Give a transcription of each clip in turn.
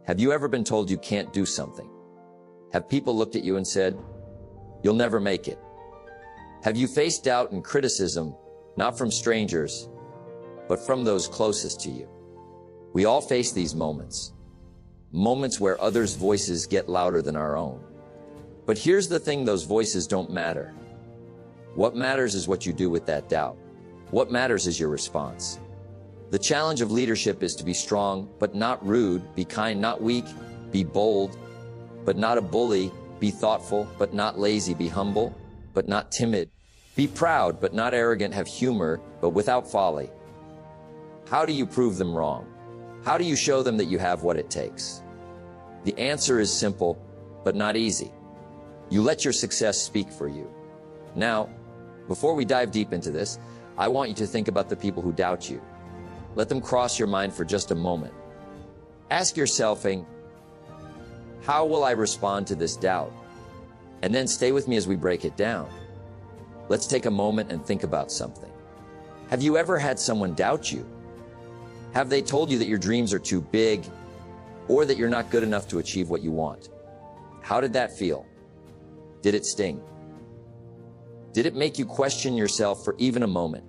Have you ever been told you can't do something? Have people looked at you and said, "You'll never make it"? Have you faced doubt and criticism, not from strangers, but from those closest to you? We all face these moments. Moments where others' voices get louder than our own. But here's the thing, those voices don't matter. What matters is what you do with that doubt. What matters is your response. The challenge of leadership is to be strong, but not rude, be kind, not weak, be bold, but not a bully, be thoughtful, but not lazy, be humble, but not timid, be proud, but not arrogant, have humor, but without folly. How do you prove them wrong? How do you show them that you have what it takes? The answer is simple, but not easy. You let your success speak for you. Now, before we dive deep into this, I want you to think about the people who doubt you. Let them cross your mind for just a moment. Ask yourself, how will I respond to this doubt? And then stay with me as we break it down. Let's take a moment and think about something. Have you ever had someone doubt you? Have they told you that your dreams are too big, or that you're not good enough to achieve what you want? How did that feel? Did it sting? Did it make you question yourself for even a moment?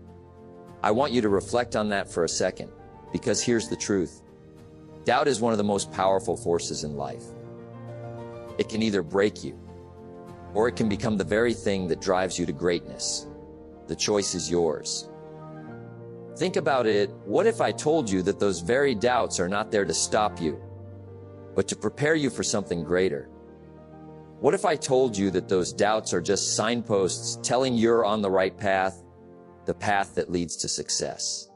I want you to reflect on that for a second, because here's the truth. Doubt is one of the most powerful forces in life. It can either break you, or it can become the very thing that drives you to greatness. The choice is yours. Think about it. What if I told you that those very doubts are not there to stop you, but to prepare you for something greater? What if I told you that those doubts are just signposts telling you're on the right path, the path that leads to success?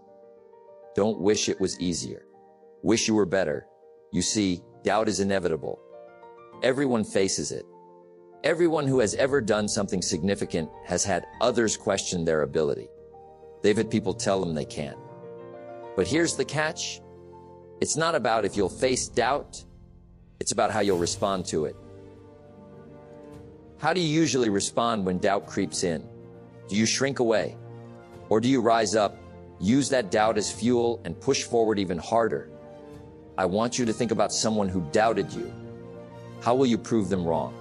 Don't wish it was easier. Wish you were better. You see, doubt is inevitable. Everyone faces it. Everyone who has ever done something significant has had others question their ability. They've had people tell them they can't. But here's the catch. It's not about if you'll face doubt. It's about how you'll respond to it. How do you usually respond when doubt creeps in? Do you shrink away? Or do you rise up, use that doubt as fuel, and push forward even harder? I want you to think about someone who doubted you. How will you prove them wrong?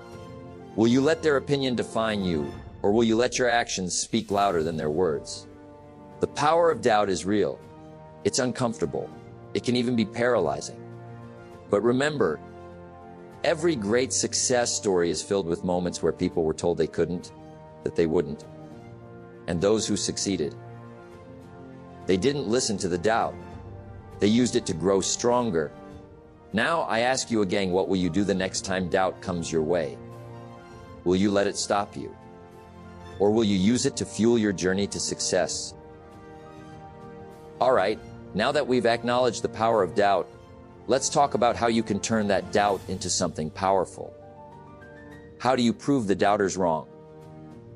Will you let their opinion define you, or will you let your actions speak louder than their words? The power of doubt is real. It's uncomfortable. It can even be paralyzing. But remember, every great success story is filled with moments where people were told they couldn't, that they wouldn't. And those who succeeded, they didn't listen to the doubt. They used it to grow stronger. Now I ask you again, what will you do the next time doubt comes your way? Will you let it stop you? Or will you use it to fuel your journey to success? All right, now that we've acknowledged the power of doubt, let's talk about how you can turn that doubt into something powerful. How do you prove the doubters wrong?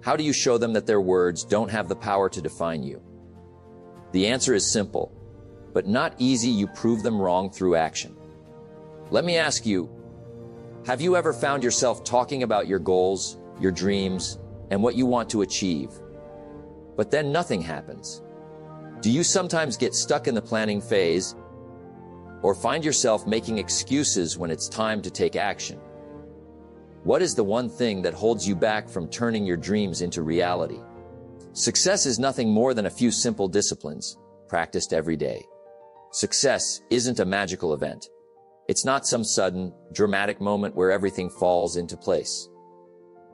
How do you show them that their words don't have the power to define you? The answer is simple, but not easy. You prove them wrong through action. Let me ask you, have you ever found yourself talking about your goals, your dreams, and what you want to achieve, but then nothing happens? Do you sometimes get stuck in the planning phase, or find yourself making excuses when it's time to take action? What is the one thing that holds you back from turning your dreams into reality? Success is nothing more than a few simple disciplines, practiced every day. Success isn't a magical event. It's not some sudden, dramatic moment where everything falls into place.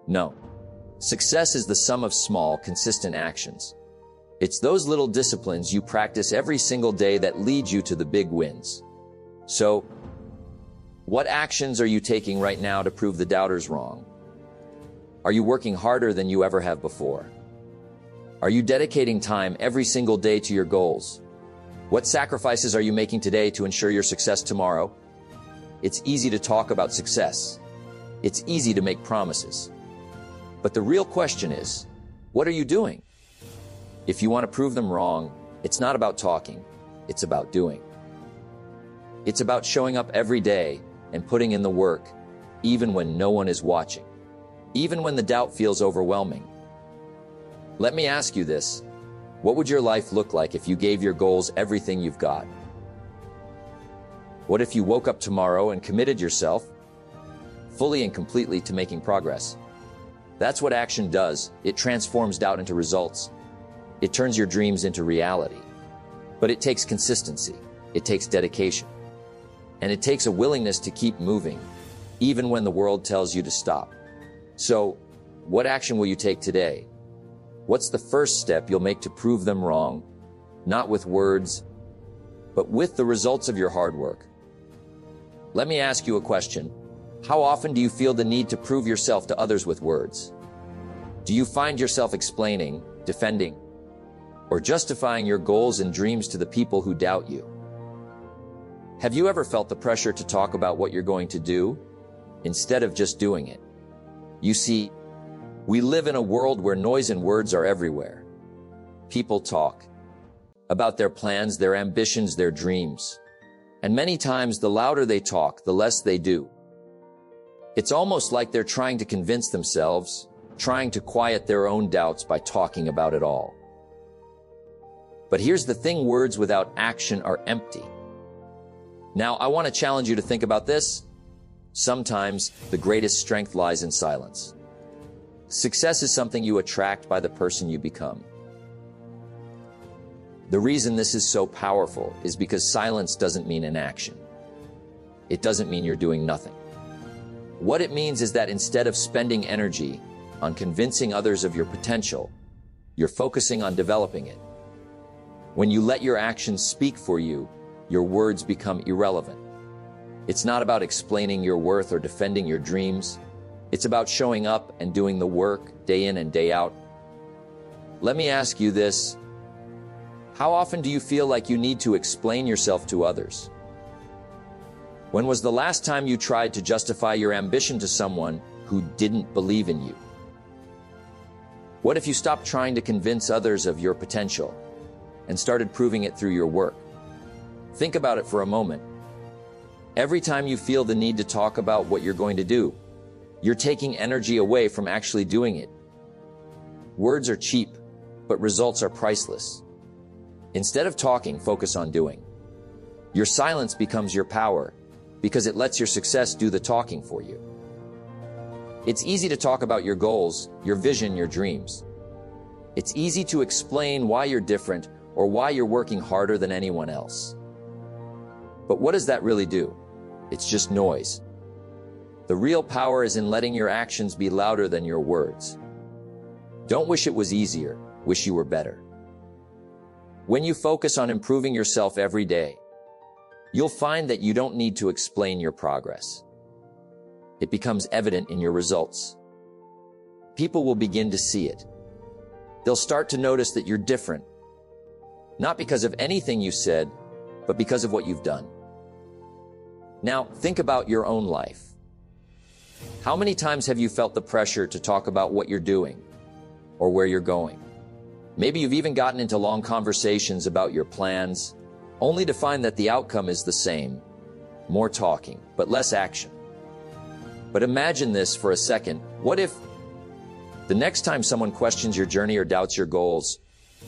No. Success is the sum of small, consistent actions. It's those little disciplines you practice every single day that lead you to the big wins. So, what actions are you taking right now to prove the doubters wrong? Are you working harder than you ever have before? Are you dedicating time every single day to your goals? What sacrifices are you making today to ensure your success tomorrow? It's easy to talk about success. It's easy to make promises. But the real question is, what are you doing? If you want to prove them wrong, it's not about talking, it's about doing. It's about showing up every day and putting in the work, even when no one is watching, even when the doubt feels overwhelming. Let me ask you this. What would your life look like if you gave your goals everything you've got? What if you woke up tomorrow and committed yourself fully and completely to making progress? That's what action does. It transforms doubt into results. It turns your dreams into reality. But it takes consistency. It takes dedication. And it takes a willingness to keep moving, even when the world tells you to stop. So, what action will you take today? What's the first step you'll make to prove them wrong? Not with words, but with the results of your hard work. Let me ask you a question. How often do you feel the need to prove yourself to others with words? Do you find yourself explaining, defending, or justifying your goals and dreams to the people who doubt you? Have you ever felt the pressure to talk about what you're going to do, instead of just doing it? You see, we live in a world where noise and words are everywhere. People talk about their plans, their ambitions, their dreams. And many times, the louder they talk, the less they do. It's almost like they're trying to convince themselves, trying to quiet their own doubts by talking about it all. But here's the thing, words without action are empty. Now, I want to challenge you to think about this. Sometimes, the greatest strength lies in silence. Success is something you attract by the person you become. The reason this is so powerful is because silence doesn't mean inaction. It doesn't mean you're doing nothing. What it means is that instead of spending energy on convincing others of your potential, you're focusing on developing it. When you let your actions speak for you, your words become irrelevant. It's not about explaining your worth or defending your dreams. It's about showing up and doing the work day in and day out. Let me ask you this. How often do you feel like you need to explain yourself to others? When was the last time you tried to justify your ambition to someone who didn't believe in you? What if you stopped trying to convince others of your potential and started proving it through your work? Think about it for a moment. Every time you feel the need to talk about what you're going to do, you're taking energy away from actually doing it. Words are cheap, but results are priceless. Instead of talking, focus on doing. Your silence becomes your power because it lets your success do the talking for you. It's easy to talk about your goals, your vision, your dreams. It's easy to explain why you're different or why you're working harder than anyone else. But what does that really do? It's just noise. The real power is in letting your actions be louder than your words. Don't wish it was easier, wish you were better. When you focus on improving yourself every day, you'll find that you don't need to explain your progress. It becomes evident in your results. People will begin to see it. They'll start to notice that you're different, not because of anything you said, but because of what you've done. Now, think about your own life. How many times have you felt the pressure to talk about what you're doing or where you're going? Maybe you've even gotten into long conversations about your plans, only to find that the outcome is the same. More talking, but less action. But imagine this for a second. What if the next time someone questions your journey or doubts your goals,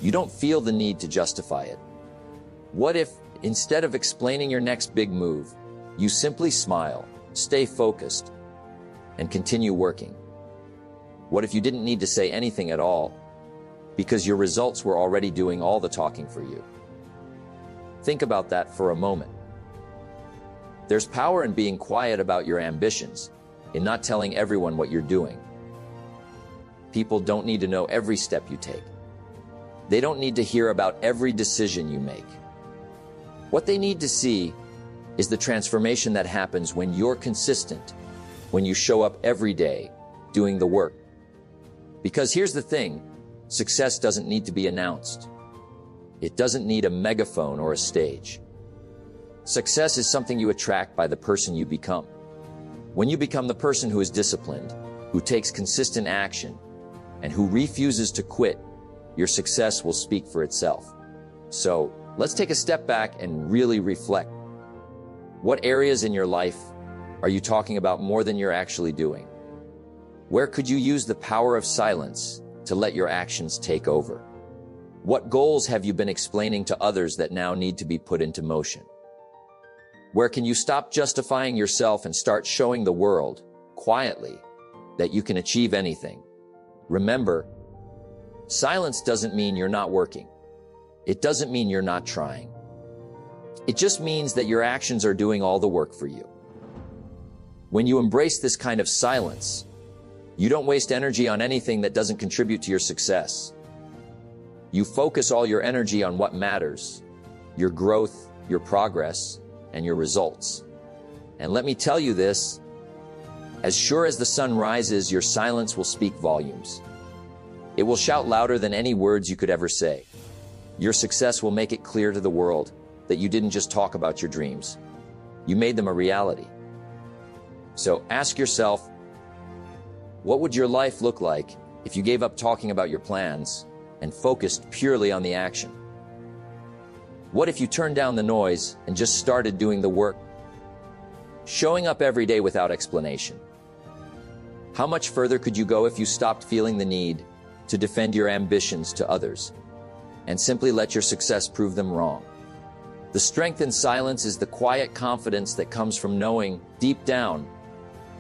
you don't feel the need to justify it? What if, instead of explaining your next big move, you simply smile, stay focused, and continue working? What if you didn't need to say anything at all, because your results were already doing all the talking for you? Think about that for a moment. There's power in being quiet about your ambitions, in not telling everyone what you're doing. People don't need to know every step you take. They don't need to hear about every decision you make. What they need to see is the transformation that happens when you're consistent, when you show up every day, doing the work. Because here's the thing, success doesn't need to be announced. It doesn't need a megaphone or a stage. Success is something you attract by the person you become. When you become the person who is disciplined, who takes consistent action, and who refuses to quit, your success will speak for itself. So, let's take a step back and really reflect. What areas in your life are you talking about more than you're actually doing? Where could you use the power of silence to let your actions take over? What goals have you been explaining to others that now need to be put into motion? Where can you stop justifying yourself and start showing the world, quietly, that you can achieve anything? Remember, silence doesn't mean you're not working. It doesn't mean you're not trying. It just means that your actions are doing all the work for you. When you embrace this kind of silence, you don't waste energy on anything that doesn't contribute to your success. You focus all your energy on what matters, your growth, your progress, and your results. And let me tell you this, as sure as the sun rises, your silence will speak volumes. It will shout louder than any words you could ever say. Your success will make it clear to the world that you didn't just talk about your dreams. You made them a reality. So ask yourself, what would your life look like if you gave up talking about your plans and focused purely on the action? What if you turned down the noise and just started doing the work? Showing up every day without explanation. How much further could you go if you stopped feeling the need to defend your ambitions to others and simply let your success prove them wrong? The strength in silence is the quiet confidence that comes from knowing, deep down,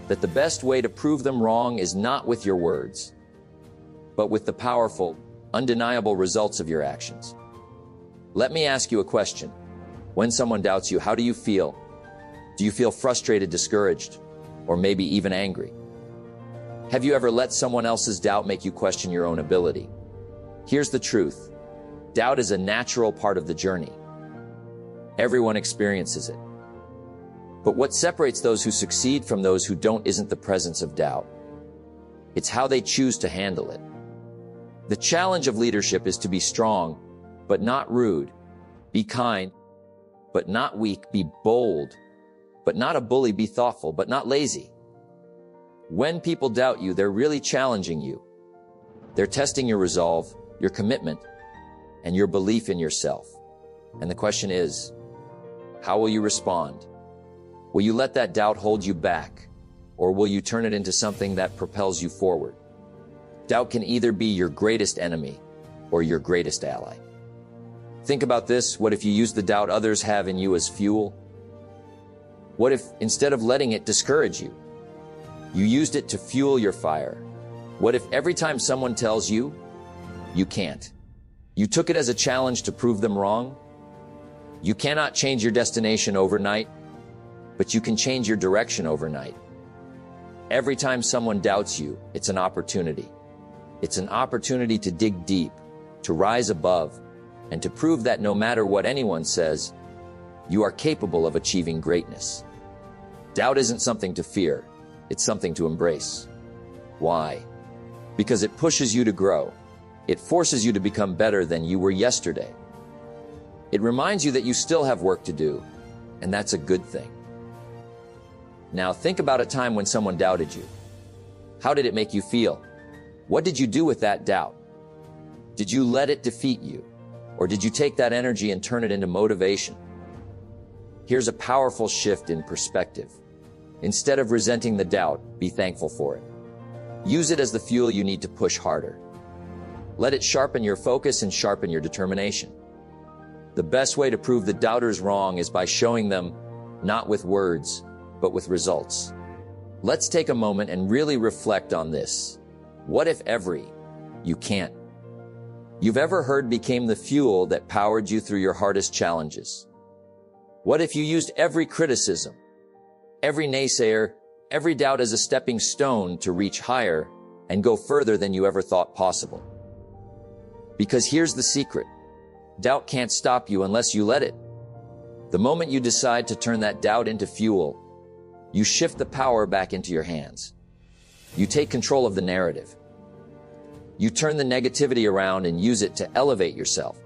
that the best way to prove them wrong is not with your words, but with the powerful, undeniable results of your actions. Let me ask you a question. When someone doubts you, how do you feel? Do you feel frustrated, discouraged, or maybe even angry? Have you ever let someone else's doubt make you question your own ability? Here's the truth. Doubt is a natural part of the journey. Everyone experiences it. But what separates those who succeed from those who don't isn't the presence of doubt. It's how they choose to handle it. The challenge of leadership is to be strong, but not rude. Be kind, but not weak. Be bold, but not a bully. Be thoughtful, but not lazy. When people doubt you, they're really challenging you. They're testing your resolve, your commitment, and your belief in yourself. And the question is, how will you respond? Will you let that doubt hold you back, or will you turn it into something that propels you forward? Doubt can either be your greatest enemy or your greatest ally. Think about this. What if you use the doubt others have in you as fuel? What if, instead of letting it discourage you, you used it to fuel your fire? What if every time someone tells you, you can't, you took it as a challenge to prove them wrong? You cannot change your destination overnight, but you can change your direction overnight. Every time someone doubts you, it's an opportunity. It's an opportunity to dig deep, to rise above, and to prove that no matter what anyone says, you are capable of achieving greatness. Doubt isn't something to fear, it's something to embrace. Why? Because it pushes you to grow. It forces you to become better than you were yesterday. It reminds you that you still have work to do, and that's a good thing. Now think about a time when someone doubted you. How did it make you feel? What did you do with that doubt? Did you let it defeat you? Or did you take that energy and turn it into motivation? Here's a powerful shift in perspective. Instead of resenting the doubt, be thankful for it. Use it as the fuel you need to push harder. Let it sharpen your focus and sharpen your determination. The best way to prove the doubters wrong is by showing them, not with words, but with results. Let's take a moment and really reflect on this. What if every "you can't" you've ever heard became the fuel that powered you through your hardest challenges? What if you used every criticism, every naysayer, every doubt as a stepping stone to reach higher and go further than you ever thought possible? Because here's the secret. Doubt can't stop you unless you let it. The moment you decide to turn that doubt into fuel, you shift the power back into your hands. You take control of the narrative. You turn the negativity around and use it to elevate yourself.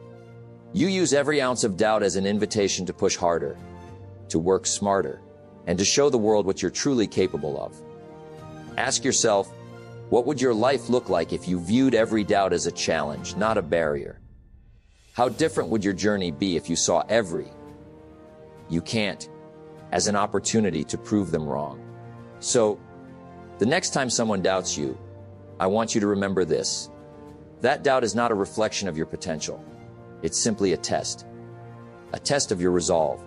You use every ounce of doubt as an invitation to push harder, to work smarter, and to show the world what you're truly capable of. Ask yourself, what would your life look like if you viewed every doubt as a challenge, not a barrier? How different would your journey be if you saw every "you can't" as an opportunity to prove them wrong? So, the next time someone doubts you, I want you to remember this. That doubt is not a reflection of your potential. It's simply a test of your resolve.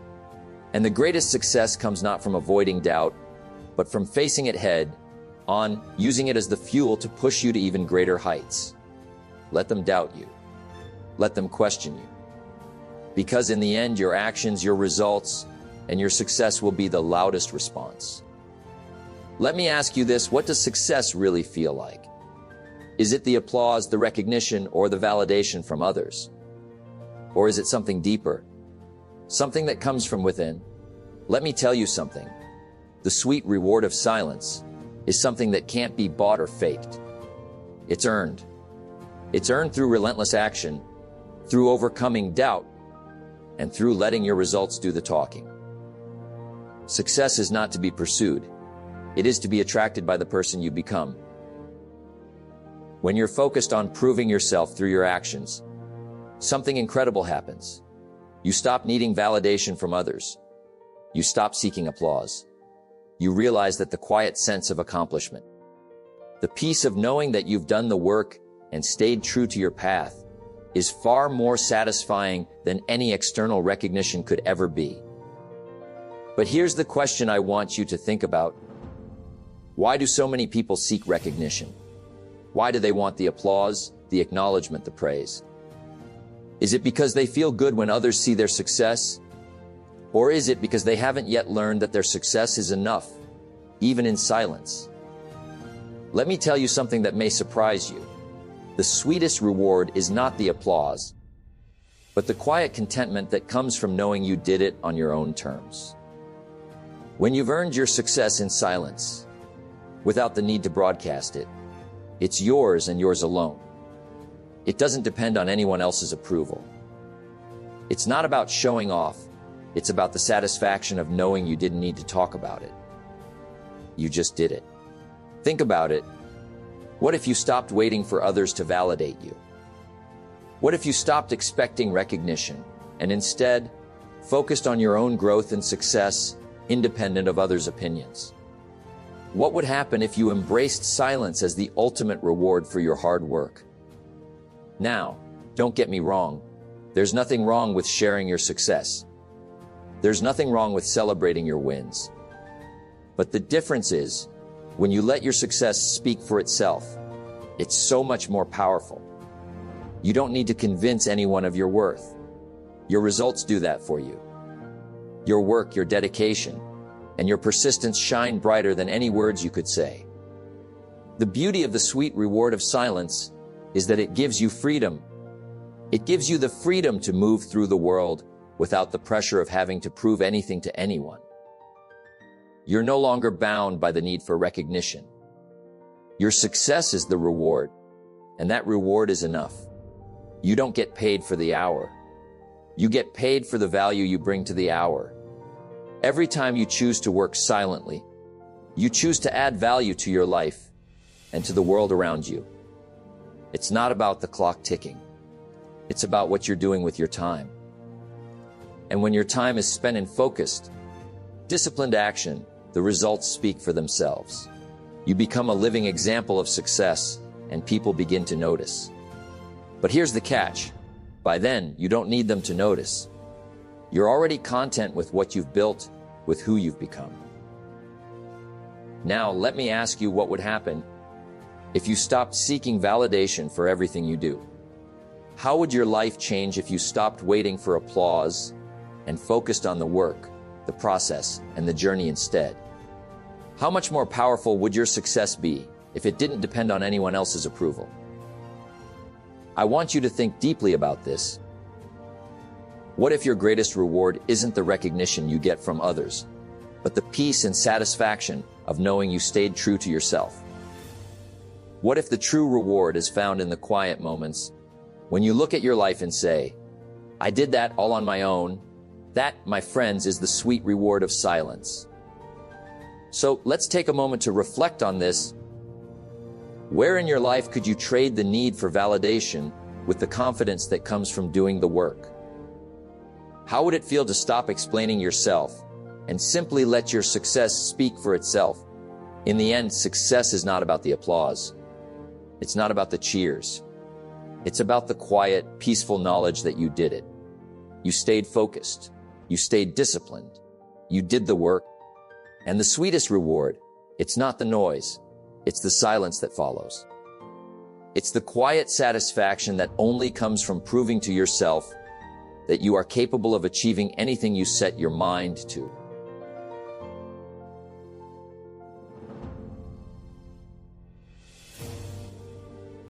And the greatest success comes not from avoiding doubt, but from facing it head on, using it as the fuel to push you to even greater heights. Let them doubt you. Let them question you. Because in the end, your actions, your results, and your success will be the loudest response. Let me ask you this: what does success really feel like? Is it the applause, the recognition, or the validation from others? Or is it something deeper? Something that comes from within? Let me tell you something. The sweet reward of silence is something that can't be bought or faked. It's earned. It's earned through relentless action, through overcoming doubt, and through letting your results do the talking. Success is not to be pursued. It is to be attracted by the person you become. When you're focused on proving yourself through your actions, something incredible happens. You stop needing validation from others. You stop seeking applause. You realize that the quiet sense of accomplishment, the peace of knowing that you've done the work and stayed true to your path, is far more satisfying than any external recognition could ever be. But here's the question I want you to think about. Why do so many people seek recognition? Why do they want the applause, the acknowledgement, the praise? Is it because they feel good when others see their success? Or is it because they haven't yet learned that their success is enough, even in silence? Let me tell you something that may surprise you. The sweetest reward is not the applause, but the quiet contentment that comes from knowing you did it on your own terms. When you've earned your success in silence, without the need to broadcast it, it's yours and yours alone. It doesn't depend on anyone else's approval. It's not about showing off. It's about the satisfaction of knowing you didn't need to talk about it. You just did it. Think about it. What if you stopped waiting for others to validate you? What if you stopped expecting recognition and instead focused on your own growth and success, independent of others' opinions? What would happen if you embraced silence as the ultimate reward for your hard work? Now, don't get me wrong. There's nothing wrong with sharing your success. There's nothing wrong with celebrating your wins. But the difference is, when you let your success speak for itself, it's so much more powerful. You don't need to convince anyone of your worth. Your results do that for you. Your work, your dedication, and your persistence shine brighter than any words you could say. The beauty of the sweet reward of silence is that it gives you freedom. It gives you the freedom to move through the world without the pressure of having to prove anything to anyone. You're no longer bound by the need for recognition. Your success is the reward, and that reward is enough. You don't get paid for the hour. You get paid for the value you bring to the hour. Every time you choose to work silently, you choose to add value to your life and to the world around you. It's not about the clock ticking. It's about what you're doing with your time. And when your time is spent in focused, disciplined action, the results speak for themselves. You become a living example of success, and people begin to notice. But here's the catch. By then, you don't need them to notice. You're already content with what you've built, with who you've become. Now, let me ask you what would happen if you stopped seeking validation for everything you do. How would your life change if you stopped waiting for applause and focused on the work, the process, and the journey instead? How much more powerful would your success be if it didn't depend on anyone else's approval? I want you to think deeply about this. What if your greatest reward isn't the recognition you get from others, but the peace and satisfaction of knowing you stayed true to yourself? What if the true reward is found in the quiet moments, when you look at your life and say, I did that all on my own? That, my friends, is the sweet reward of silence. So let's take a moment to reflect on this. Where in your life could you trade the need for validation with the confidence that comes from doing the work? How would it feel to stop explaining yourself and simply let your success speak for itself? In the end, success is not about the applause. It's not about the cheers. It's about the quiet, peaceful knowledge that you did it. You stayed focused. You stayed disciplined. You did the work. And the sweetest reward, it's not the noise, it's the silence that follows. It's the quiet satisfaction that only comes from proving to yourself that you are capable of achieving anything you set your mind to.